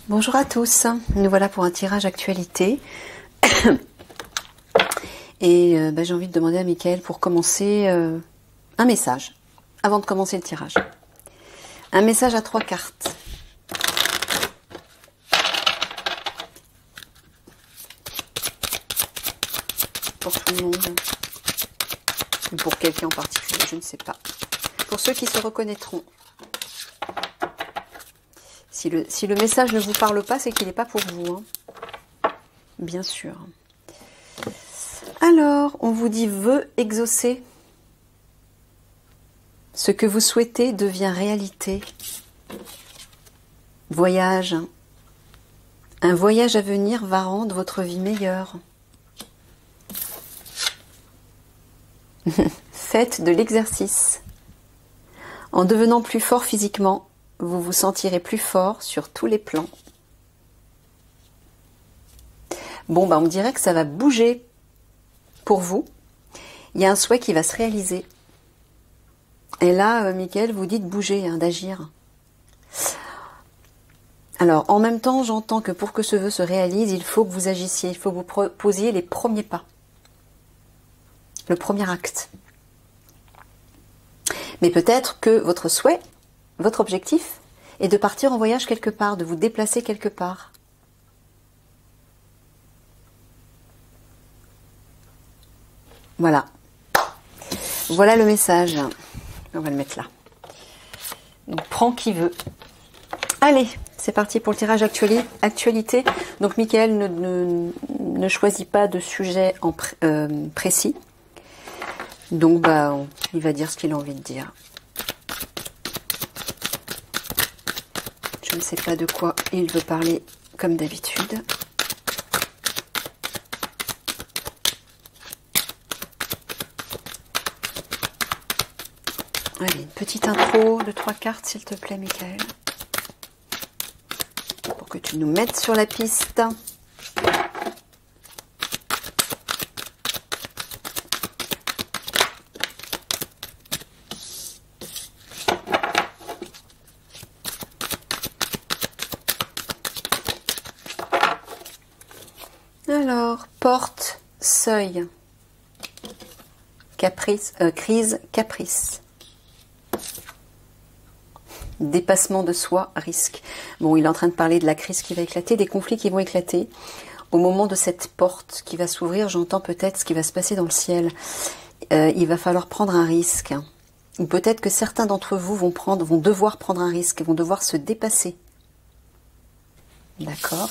Bonjour à tous, nous voilà pour un tirage actualité. Et j'ai envie de demander à Mickaël pour commencer un message, avant de commencer le tirage. Un message à 3 cartes. Pour tout le monde. Ou pour quelqu'un en particulier, je ne sais pas. Pour ceux qui se reconnaîtront. Si le message ne vous parle pas, c'est qu'il n'est pas pour vous. Hein. Bien sûr. Alors, on vous dit vœux exaucés. Ce que vous souhaitez devient réalité. Voyage. Un voyage à venir va rendre votre vie meilleure. Faites de l'exercice. En devenant plus fort physiquement, vous vous sentirez plus fort sur tous les plans. Bon, on me dirait que ça va bouger pour vous. Il y a un souhait qui va se réaliser. Et là, Mickaël vous dit de bouger, d'agir. Alors, en même temps, j'entends que pour que ce vœu se réalise, il faut que vous agissiez, il faut que vous posiez les premiers pas. Le premier acte. Mais peut-être que votre souhait, votre objectif, est de partir en voyage quelque part, de vous déplacer quelque part. Voilà. Voilà le message. On va le mettre là. Donc, prends qui veut. Allez, c'est parti pour le tirage actualité. Donc, Mickaël ne choisit pas de sujet précis. Donc, il va dire ce qu'il a envie de dire. Je ne sais pas de quoi il veut parler comme d'habitude. Allez, une petite intro de 3 cartes, s'il te plaît, Mickaël. Pour que tu nous mettes sur la piste. Alors, porte, seuil, caprice, crise, caprice. Dépassement de soi, risque. Bon, il est en train de parler de la crise qui va éclater, des conflits qui vont éclater. Au moment de cette porte qui va s'ouvrir, j'entends peut-être ce qui va se passer dans le ciel. Il va falloir prendre un risque. Ou peut-être que certains d'entre vous vont devoir prendre un risque, vont devoir se dépasser. D'accord ?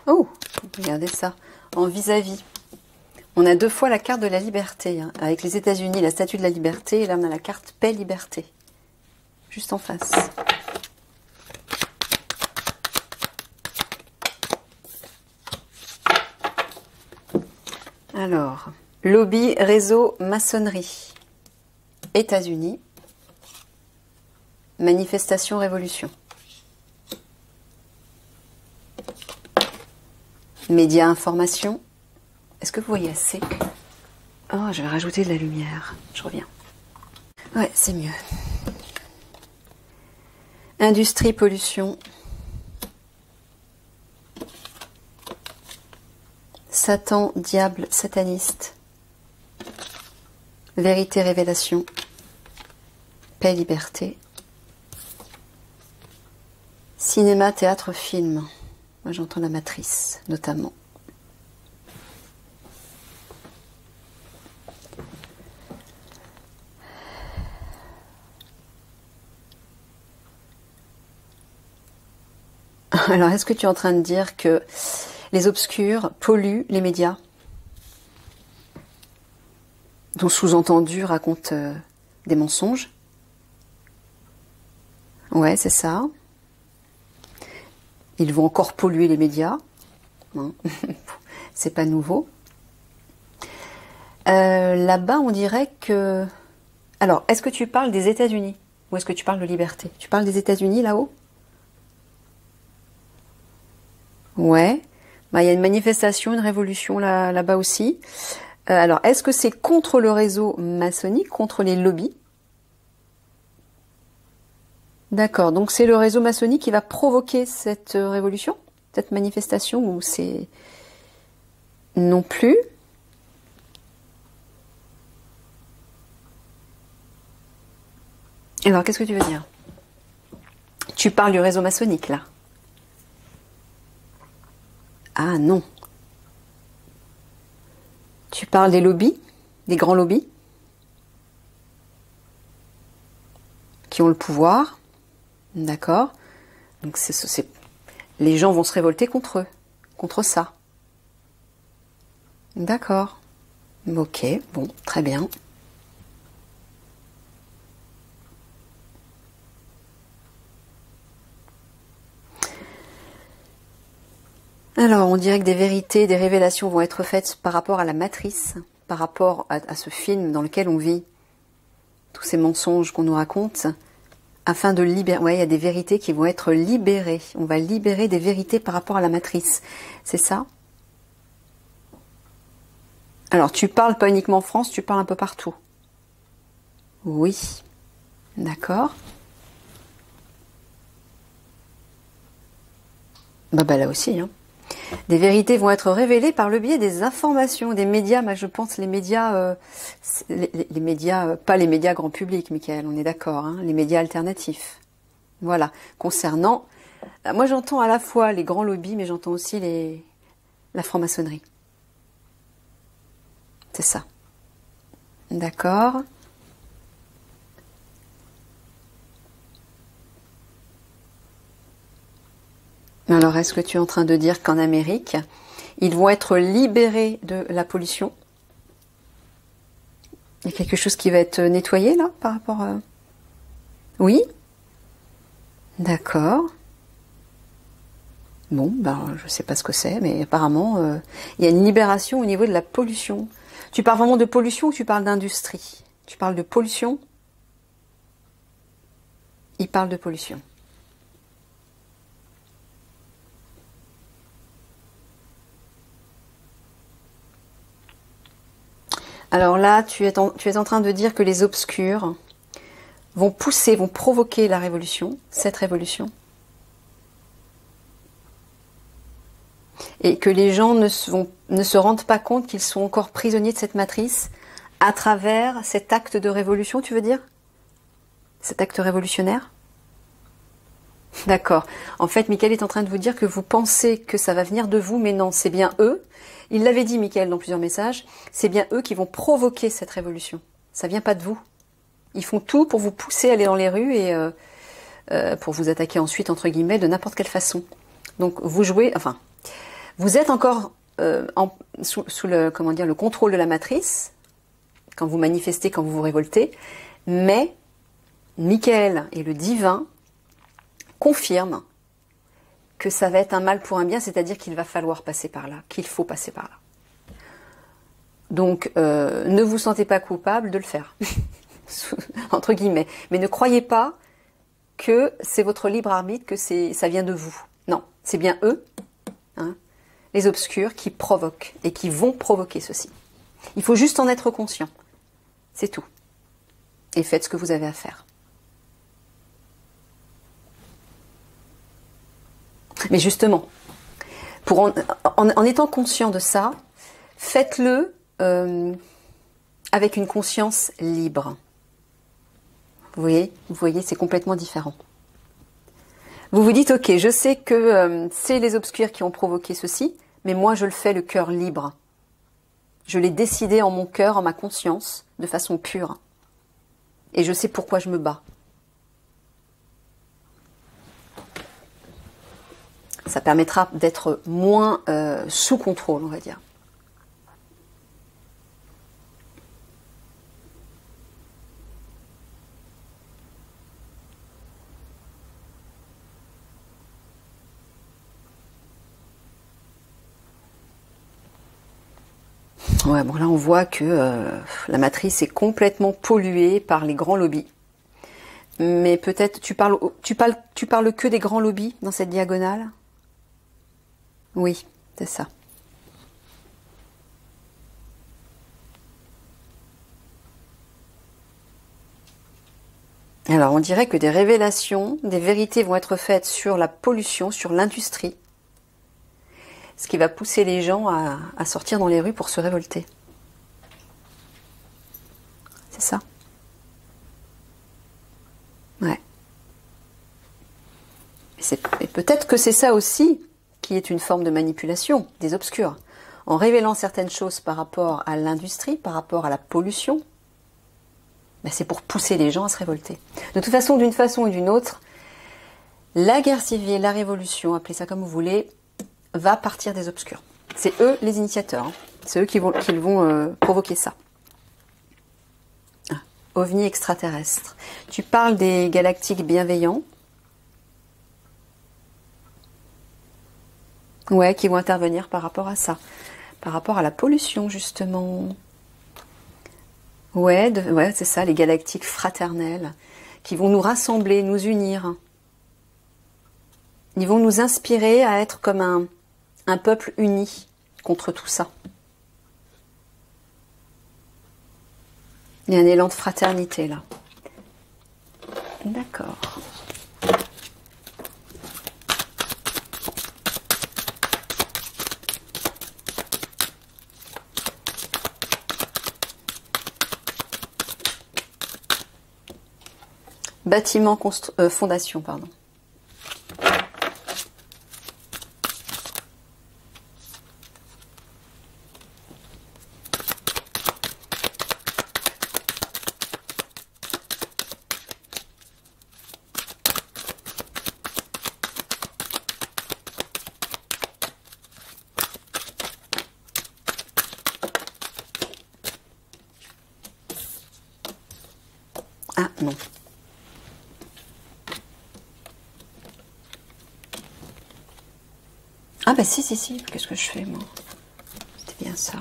Oh, regardez ça, en vis-à-vis. On a 2 fois la carte de la liberté, avec les États-Unis, la statue de la liberté, et là on a la carte paix-liberté, juste en face. Alors, lobby, réseau, maçonnerie, États-Unis, manifestation, révolution. Médias, information. Est-ce que vous voyez assez? Oh, je vais rajouter de la lumière. Je reviens. Ouais, c'est mieux. Industrie, pollution. Satan, diable, sataniste. Vérité, révélation. Paix, liberté. Cinéma, théâtre, film. Moi j'entends la matrice, notamment. Alors, est-ce que tu es en train de dire que les obscurs polluent les médias? Donc, sous-entendu, racontent des mensonges? Ouais, c'est ça. Ils vont encore polluer les médias. Hein. C'est pas nouveau. Là-bas, on dirait que... Alors, est-ce que tu parles des États-Unis? Ou est-ce que tu parles de liberté? Tu parles des États-Unis, là-haut? Ouais, bah, il y a une manifestation, une révolution là-bas aussi. Alors, est-ce que c'est contre le réseau maçonnique, contre les lobbies? D'accord, donc c'est le réseau maçonnique qui va provoquer cette révolution, cette manifestation, ou c'est... Non plus. Alors, qu'est-ce que tu veux dire? Tu parles du réseau maçonnique, là? Ah non. Tu parles des lobbies, des grands lobbies, qui ont le pouvoir, d'accord? Donc les gens vont se révolter contre eux, contre ça. D'accord. Ok, bon, très bien. Alors, on dirait que des vérités, des révélations vont être faites par rapport à la matrice, par rapport à ce film dans lequel on vit, tous ces mensonges qu'on nous raconte, afin de libérer... Ouais, il y a des vérités qui vont être libérées. On va libérer des vérités par rapport à la matrice. C'est ça? Alors, tu parles pas uniquement en France, tu parles un peu partout. Oui. D'accord. Bah là aussi, hein. Des vérités vont être révélées par le biais des informations, des médias. Moi, je pense les médias, les médias, pas les médias grand public, Michael, on est d'accord, hein, les médias alternatifs. Voilà. Concernant, moi, j'entends à la fois les grands lobbies, mais j'entends aussi la franc-maçonnerie. C'est ça. D'accord. Alors, est-ce que tu es en train de dire qu'en Amérique, ils vont être libérés de la pollution? Il y a quelque chose qui va être nettoyé, là, par rapport à... Oui? D'accord. Bon, ben, je sais pas ce que c'est, mais apparemment, il y a une libération au niveau de la pollution. Tu parles vraiment de pollution ou tu parles d'industrie? Tu parles de pollution? Il parle de pollution. Alors là, tu es en train de dire que les obscurs vont pousser, vont provoquer la révolution, cette révolution. Et que les gens ne se rendent pas compte qu'ils sont encore prisonniers de cette matrice à travers cet acte de révolution, tu veux dire? Cet acte révolutionnaire? D'accord. En fait, Michael est en train de vous dire que vous pensez que ça va venir de vous, mais non, c'est bien eux. Il l'avait dit, Michael, dans plusieurs messages, c'est bien eux qui vont provoquer cette révolution. Ça vient pas de vous. Ils font tout pour vous pousser à aller dans les rues et pour vous attaquer ensuite, entre guillemets, de n'importe quelle façon. Donc, vous jouez, enfin, vous êtes encore sous le, comment dire, le contrôle de la matrice, quand vous manifestez, quand vous vous révoltez, mais Michael et le divin confirment que ça va être un mal pour un bien, c'est-à-dire qu'il va falloir passer par là, qu'il faut passer par là. Donc, ne vous sentez pas coupable de le faire, entre guillemets. Mais ne croyez pas que c'est votre libre arbitre, que ça vient de vous. Non, c'est bien eux, hein, les obscurs, qui provoquent et qui vont provoquer ceci. Il faut juste en être conscient. C'est tout. Et faites ce que vous avez à faire. Mais justement, en étant conscient de ça, faites-le avec une conscience libre. Vous voyez, c'est complètement différent. Vous vous dites, ok, je sais que c'est les obscurs qui ont provoqué ceci, mais moi je le fais le cœur libre. Je l'ai décidé en mon cœur, en ma conscience, de façon pure. Et je sais pourquoi je me bats. Ça permettra d'être moins sous contrôle, on va dire. Ouais, bon là on voit que la matrice est complètement polluée par les grands lobbies. Mais peut-être tu parles que des grands lobbies dans cette diagonale? Oui, c'est ça. Alors on dirait que des révélations, des vérités vont être faites sur la pollution, sur l'industrie. Ce qui va pousser les gens à sortir dans les rues pour se révolter. C'est ça. Ouais. Et peut-être que c'est ça aussi qui est une forme de manipulation des obscurs. En révélant certaines choses par rapport à l'industrie, par rapport à la pollution, ben c'est pour pousser les gens à se révolter. De toute façon, d'une façon ou d'une autre, la guerre civile, la révolution, appelez ça comme vous voulez, va partir des obscurs. C'est eux les initiateurs. Hein. C'est eux qui vont provoquer ça. Ah, ovni extraterrestre. Tu parles des galactiques bienveillants. Ouais, qui vont intervenir par rapport à ça. Par rapport à la pollution, justement. Ouais, c'est ça, les galactiques fraternels. Qui vont nous rassembler, nous unir. Ils vont nous inspirer à être comme un peuple uni contre tout ça. Il y a un élan de fraternité là. D'accord. Bâtiment, fondation, pardon. Ah non. Ah bah si, qu'est-ce que je fais moi? C'était bien ça.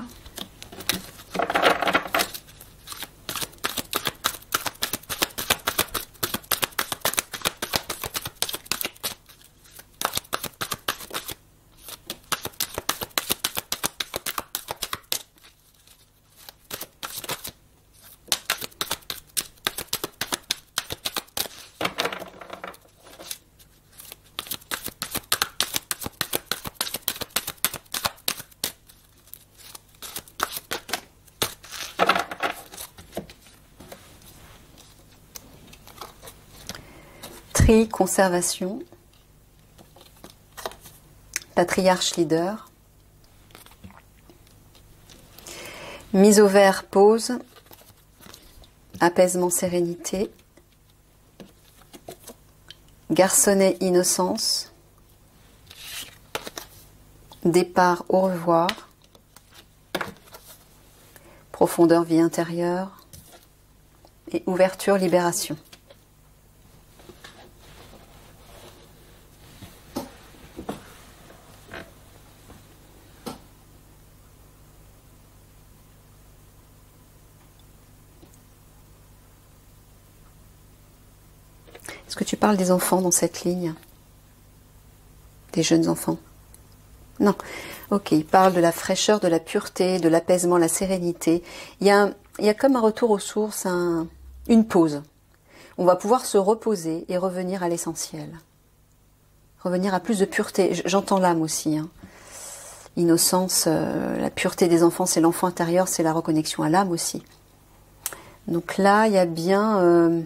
Conservation, patriarche leader, mise au vert, pause, apaisement, sérénité, garçonnet, innocence, départ, au revoir, profondeur, vie intérieure et ouverture, libération. Est-ce que tu parles des enfants dans cette ligne? Des jeunes enfants? Non. Ok, il parle de la fraîcheur, de la pureté, de l'apaisement, la sérénité. Il y a comme un retour aux sources, une pause. On va pouvoir se reposer et revenir à l'essentiel. Revenir à plus de pureté. J'entends l'âme aussi. Hein. Innocence, la pureté des enfants, c'est l'enfant intérieur, c'est la reconnexion à l'âme aussi. Donc là, il y a bien...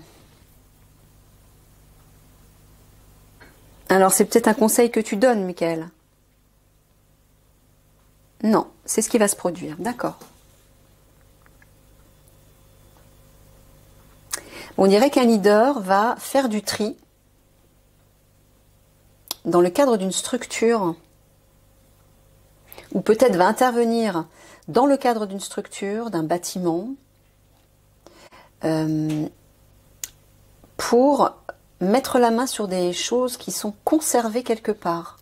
Alors, c'est peut-être un conseil que tu donnes, Michael. Non, c'est ce qui va se produire. D'accord. On dirait qu'un leader va faire du tri dans le cadre d'une structure, ou peut-être va intervenir dans le cadre d'une structure, d'un bâtiment, pour mettre la main sur des choses qui sont conservées quelque part.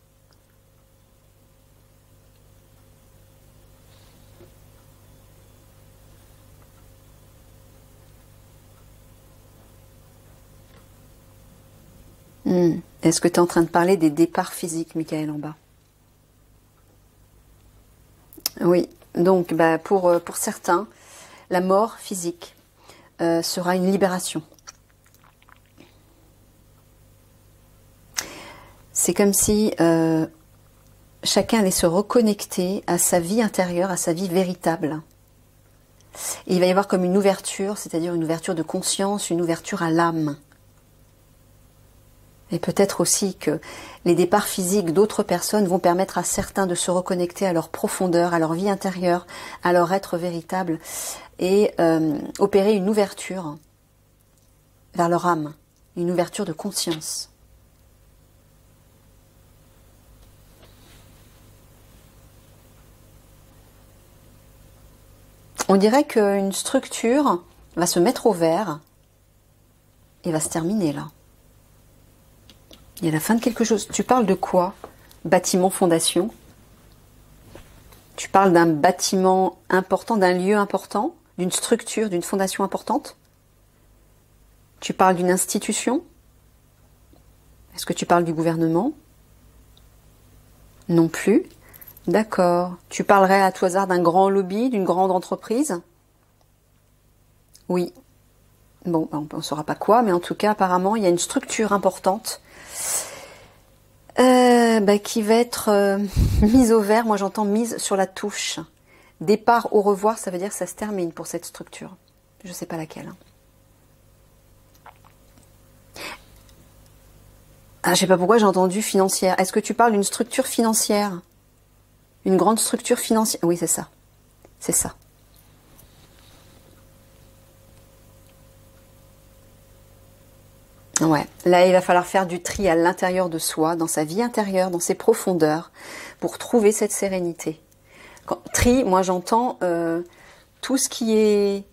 Est-ce que tu es en train de parler des départs physiques, Michael, en bas? Oui, donc pour certains, la mort physique sera une libération. C'est comme si chacun allait se reconnecter à sa vie intérieure, à sa vie véritable. Et il va y avoir comme une ouverture, c'est-à-dire une ouverture de conscience, une ouverture à l'âme. Et peut-être aussi que les départs physiques d'autres personnes vont permettre à certains de se reconnecter à leur profondeur, à leur vie intérieure, à leur être véritable, et opérer une ouverture vers leur âme, une ouverture de conscience. On dirait qu'une structure va se mettre au vert et va se terminer là. Il y a la fin de quelque chose. Tu parles de quoi? Bâtiment, fondation. Tu parles d'un bâtiment important, d'un lieu important, d'une structure, d'une fondation importante? Tu parles d'une institution? Est-ce que tu parles du gouvernement? Non plus. D'accord. Tu parlerais à tout hasard d'un grand lobby, d'une grande entreprise? Oui. Bon, on ne saura pas quoi, mais en tout cas, apparemment, il y a une structure importante qui va être mise au vert. Moi, j'entends mise sur la touche. Départ, au revoir, ça veut dire que ça se termine pour cette structure. Je ne sais pas laquelle. Ah, je ne sais pas pourquoi j'ai entendu financière. Est-ce que tu parles d'une structure financière? Une grande structure financière? Oui, c'est ça. C'est ça. Ouais, là il va falloir faire du tri à l'intérieur de soi, dans sa vie intérieure, dans ses profondeurs, pour trouver cette sérénité. Tri, moi j'entends tout ce qui est,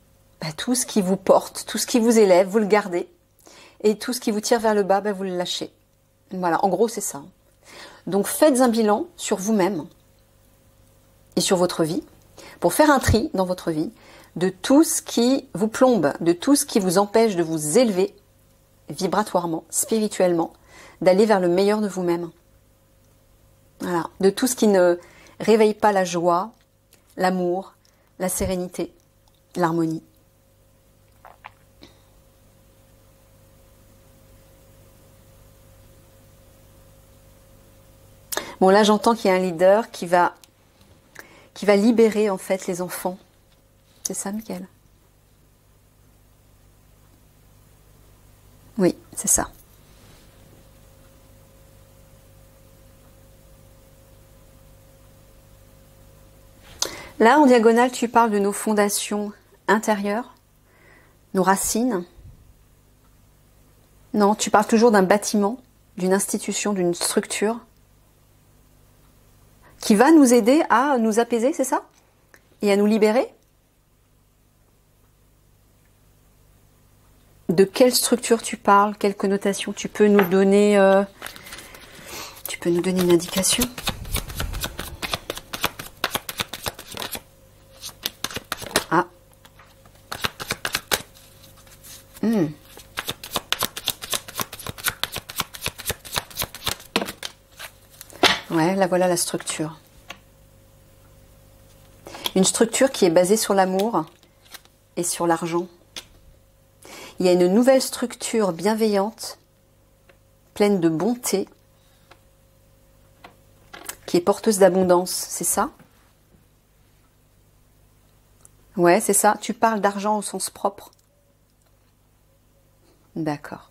tout ce qui vous porte, tout ce qui vous élève, vous le gardez, et tout ce qui vous tire vers le bas, vous le lâchez. Voilà, en gros c'est ça. Donc faites un bilan sur vous-même et sur votre vie, pour faire un tri dans votre vie de tout ce qui vous plombe, de tout ce qui vous empêche de vous élever vibratoirement, spirituellement, d'aller vers le meilleur de vous-même. Voilà, de tout ce qui ne réveille pas la joie, l'amour, la sérénité, l'harmonie. Bon, là j'entends qu'il y a un leader qui va libérer en fait les enfants. C'est ça, Michael? Oui, c'est ça. Là, en diagonale, tu parles de nos fondations intérieures, nos racines. Non, tu parles toujours d'un bâtiment, d'une institution, d'une structure qui va nous aider à nous apaiser, c'est ça? Et à nous libérer? De quelle structure tu parles? Quelle connotation? Tu peux nous donner une indication? Ah. Ouais, là voilà la structure. Une structure qui est basée sur l'amour et sur l'argent. Il y a une nouvelle structure bienveillante, pleine de bonté, qui est porteuse d'abondance, c'est ça? Ouais, c'est ça. Tu parles d'argent au sens propre. D'accord.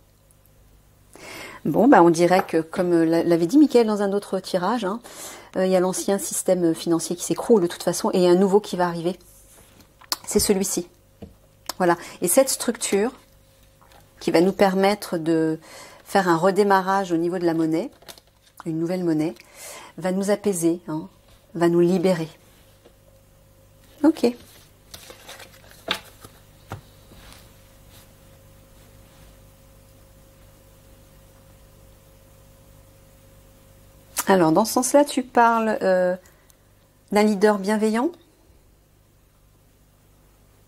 Bon, bah on dirait que, comme l'avait dit Mickaël dans un autre tirage, hein, il y a l'ancien système financier qui s'écroule de toute façon et un nouveau qui va arriver. C'est celui-ci. Voilà. Et cette structure qui va nous permettre de faire un redémarrage au niveau de la monnaie, une nouvelle monnaie, va nous apaiser, hein, va nous libérer. Ok. Alors, dans ce sens-là, tu parles d'un leader bienveillant?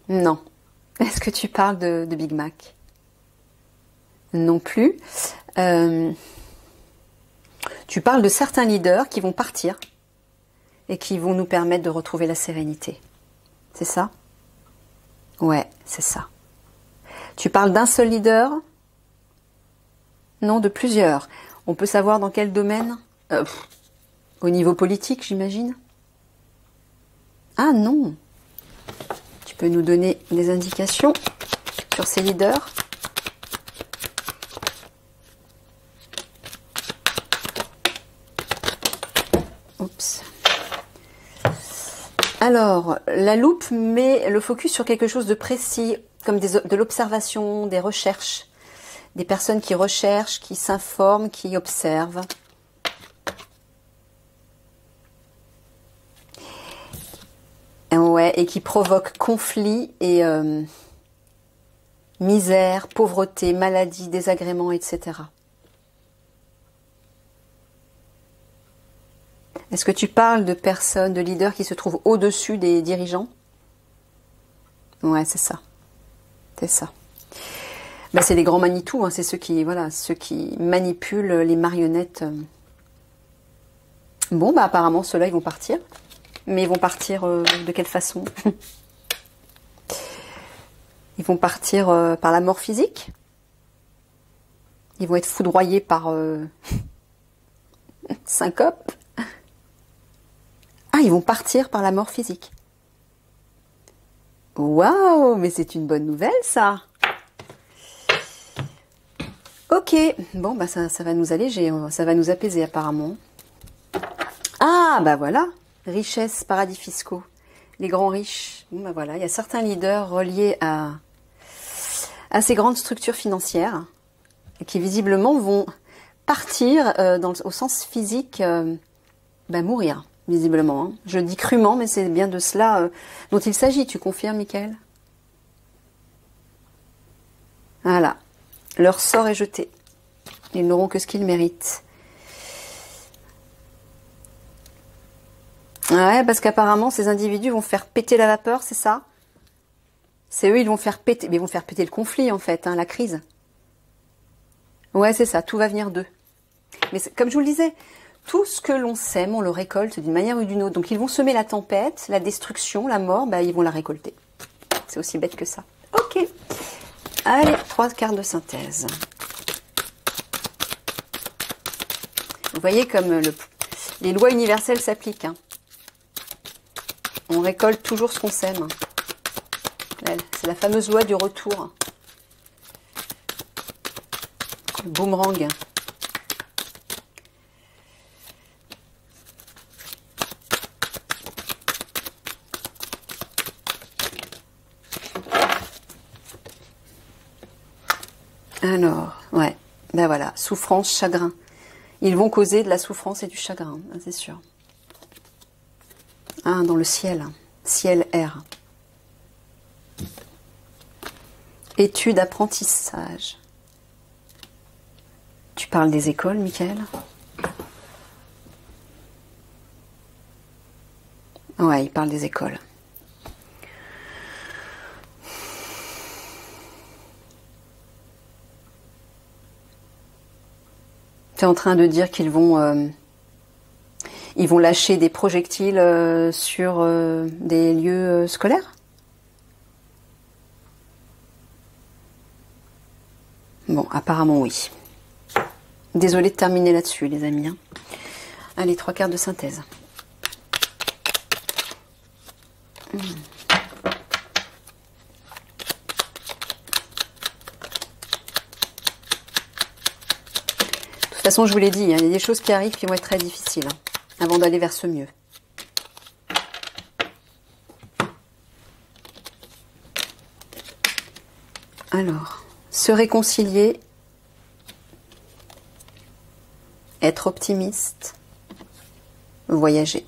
Non. Est-ce que tu parles de Big Mac? Non plus. Tu parles de certains leaders qui vont partir et qui vont nous permettre de retrouver la sérénité. C'est ça? Ouais, c'est ça. Tu parles d'un seul leader? Non, de plusieurs. On peut savoir dans quel domaine? Au niveau politique, j'imagine? Ah non! Tu peux nous donner des indications sur ces leaders? Oups. Alors, la loupe met le focus sur quelque chose de précis, comme de l'observation, des recherches. Des personnes qui recherchent, qui s'informent, qui observent. Ouais, et qui provoquent conflits et misère, pauvreté, maladie, désagréments, etc. Est-ce que tu parles de personnes, de leaders qui se trouvent au-dessus des dirigeants? Ouais, c'est ça. C'est ça. Bah, c'est les grands Manitou, hein, c'est ceux qui, voilà, ceux qui manipulent les marionnettes. Bon, bah apparemment, ceux-là, ils vont partir. Mais ils vont partir de quelle façon? Ils vont partir par la mort physique? Ils vont être foudroyés par syncope? Ah, ils vont partir par la mort physique. Waouh, mais c'est une bonne nouvelle, ça. Ok, bon, bah ça va nous alléger, ça va nous apaiser apparemment. Ah, bah voilà, richesse, paradis fiscaux, les grands riches. Bon, bah voilà, il y a certains leaders reliés à ces grandes structures financières qui visiblement vont partir au sens physique, mourir. Visiblement. Hein. Je dis crûment, mais c'est bien de cela dont il s'agit. Tu confirmes, Mickaël? Voilà. Leur sort est jeté. Ils n'auront que ce qu'ils méritent. Ouais, parce qu'apparemment, ces individus vont faire péter la vapeur, c'est ça? C'est eux, ils vont faire péter, mais ils vont faire péter le conflit, en fait, hein, la crise. Ouais, c'est ça, tout va venir d'eux. Mais comme je vous le disais, tout ce que l'on sème, on le récolte d'une manière ou d'une autre. Donc ils vont semer la tempête, la destruction, la mort, bah, ils vont la récolter. C'est aussi bête que ça. Ok. Allez, 3 cartes de synthèse. Vous voyez comme les lois universelles s'appliquent. Hein. On récolte toujours ce qu'on sème. C'est la fameuse loi du retour. Le boomerang. Alors, ouais, ben voilà, souffrance, chagrin. Ils vont causer de la souffrance et du chagrin, c'est sûr. Ah, dans le ciel, ciel air. Étude, apprentissage. Tu parles des écoles, Mickaël? Ouais, il parle des écoles. Tu es en train de dire qu'ils vont lâcher des projectiles sur des lieux scolaires? Bon, apparemment oui. Désolée de terminer là-dessus, les amis. Hein. Allez, 3 cartes de synthèse. toute façon, je vous l'ai dit, hein, il y a des choses qui arrivent qui vont être très difficiles hein, avant d'aller vers ce mieux. Alors, se réconcilier, être optimiste, voyager.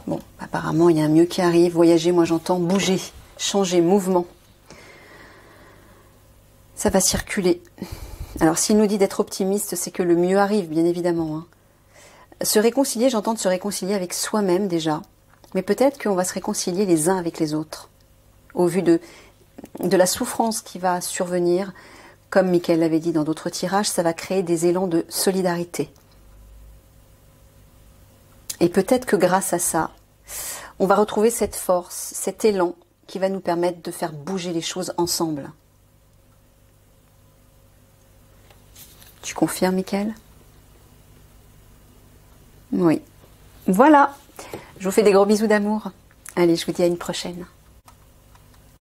Bon, apparemment, il y a un mieux qui arrive. Voyager, moi j'entends bouger, changer, mouvement. Ça va circuler. Alors, s'il nous dit d'être optimiste, c'est que le mieux arrive, bien évidemment. Hein. Se réconcilier, j'entends de se réconcilier avec soi-même déjà. Mais peut-être qu'on va se réconcilier les uns avec les autres. Au vu de la souffrance qui va survenir, comme Mickaël l'avait dit dans d'autres tirages, ça va créer des élans de solidarité. Et peut-être que grâce à ça, on va retrouver cette force, cet élan qui va nous permettre de faire bouger les choses ensemble. Tu confirmes, Mickaël? Oui. Voilà. Je vous fais des gros bisous d'amour. Allez, je vous dis à une prochaine.